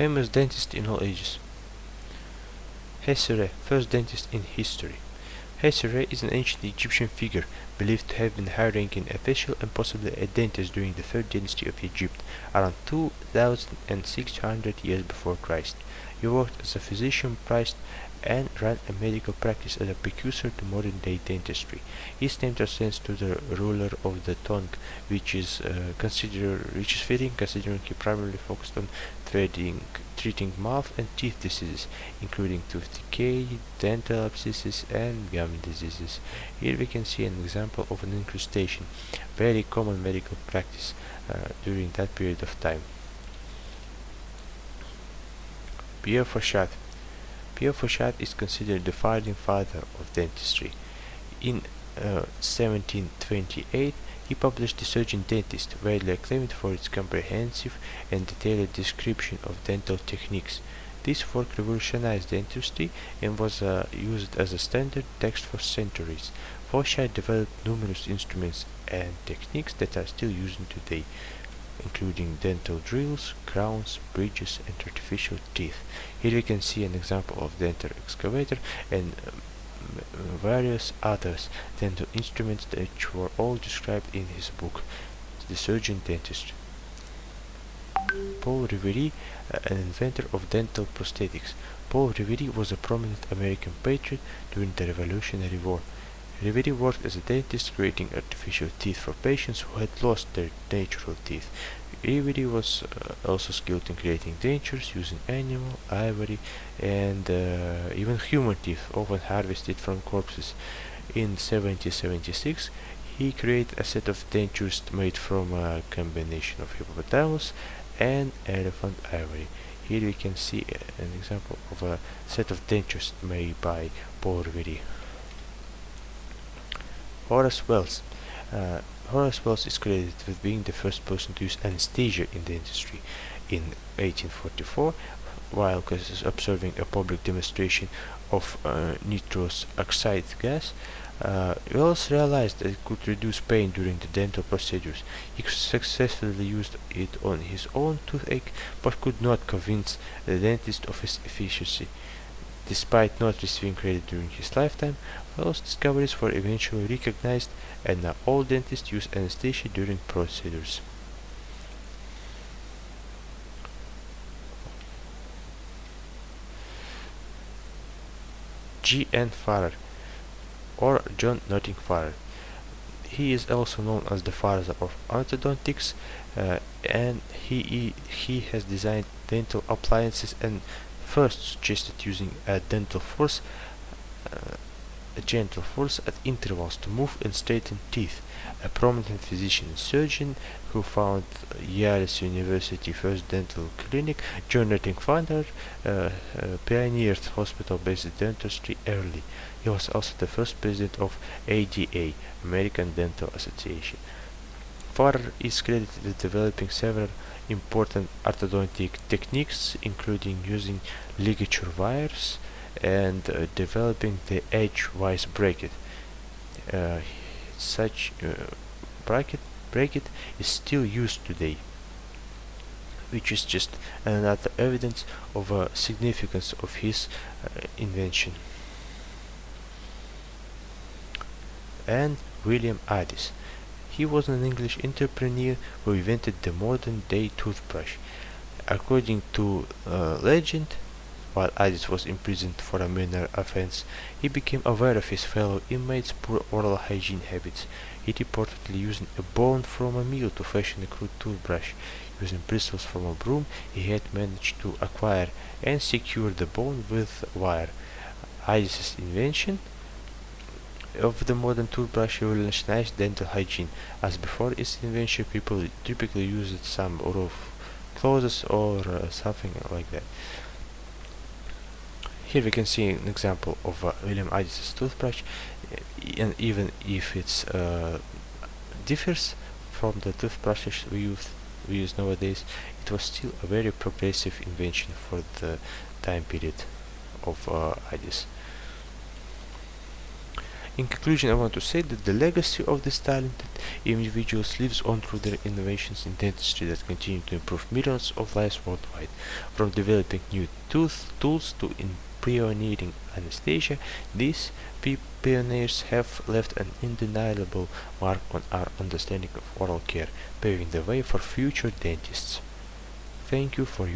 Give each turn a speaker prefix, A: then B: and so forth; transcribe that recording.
A: Famous dentist in all ages. Hesere, first dentist in history. Hesere is an ancient Egyptian figure believed to have been a high-ranking official and possibly a dentist during the third dynasty of Egypt, around 2600 years before Christ. He worked as a physician, priest, and ran a medical practice as a precursor to modern-day dentistry. His name translates to the ruler of the tongue, which is fitting considering he primarily focused on treating mouth and teeth diseases, including tooth decay, dental abscesses, and gum diseases. Here we can see an example of an incrustation, very common medical practice during that period of time. Pierre Fauchat. Pierre Fauchat is considered the founding father of dentistry. In 1728, he published The Surgeon Dentist, widely acclaimed for its comprehensive and detailed description of dental techniques. This work revolutionized dentistry and was used as a standard text for centuries. Fauchat developed numerous instruments and techniques that are still used today, including dental drills, crowns, bridges, and artificial teeth. Here we can see an example of dental excavator and various others dental instruments that were all described in his book, The Surgeon Dentist. Paul Revere, an inventor of dental prosthetics. Paul Revere was a prominent American patriot during the Revolutionary War. Revere worked as a dentist, creating artificial teeth for patients who had lost their natural teeth. Revere was also skilled in creating dentures using animal, ivory, and even human teeth, often harvested from corpses. In 1776, he created a set of dentures made from a combination of hippopotamus and elephant ivory. Here we can see an example of a set of dentures made by Paul Revere. Horace Wells. Horace Wells is credited with being the first person to use anesthesia in dentistry. In 1844, while observing a public demonstration of nitrous oxide gas, Wells realized that it could reduce pain during the dental procedures. He successfully used it on his own toothache, but could not convince the dentist of its efficacy. Despite not receiving credit during his lifetime, Wells' discoveries were eventually recognized, and now all dentists use anesthesia during procedures. G. N. Farrer, or John Notting Farrer. He is also known as the father of orthodontics, and he has designed dental appliances and first suggested using a gentle force at intervals to move and straighten teeth. A prominent physician and surgeon who founded Yale University first dental clinic, John Notting Farrer pioneered hospital-based dentistry early. He was also the first president of ADA, American Dental Association. Farrer is credited with developing several important orthodontic techniques, including using ligature wires and developing the edge-wise bracket. Such bracket is still used today, which is just another evidence of the significance of his invention. And William Addis. He was an English entrepreneur who invented the modern-day toothbrush. According to legend, while Addis was imprisoned for a minor offense, he became aware of his fellow inmates' poor oral hygiene habits. He reportedly used a bone from a meal to fashion a crude toothbrush. Using bristles from a broom, he had managed to acquire and secure the bone with wire. Addis's invention of the modern toothbrush revolutionized dental hygiene, as before its invention people typically used some rough clothes or something like that. Here we can see an example of William Addis's toothbrush, and even if it differs from the toothbrushes we use nowadays, it was still a very progressive invention for the time period of Addis. In conclusion, I want to say that the legacy of these talented individuals lives on through their innovations in dentistry that continue to improve millions of lives worldwide. From developing new tools to pioneering anesthesia, these pioneers have left an undeniable mark on our understanding of oral care, paving the way for future dentists. Thank you for your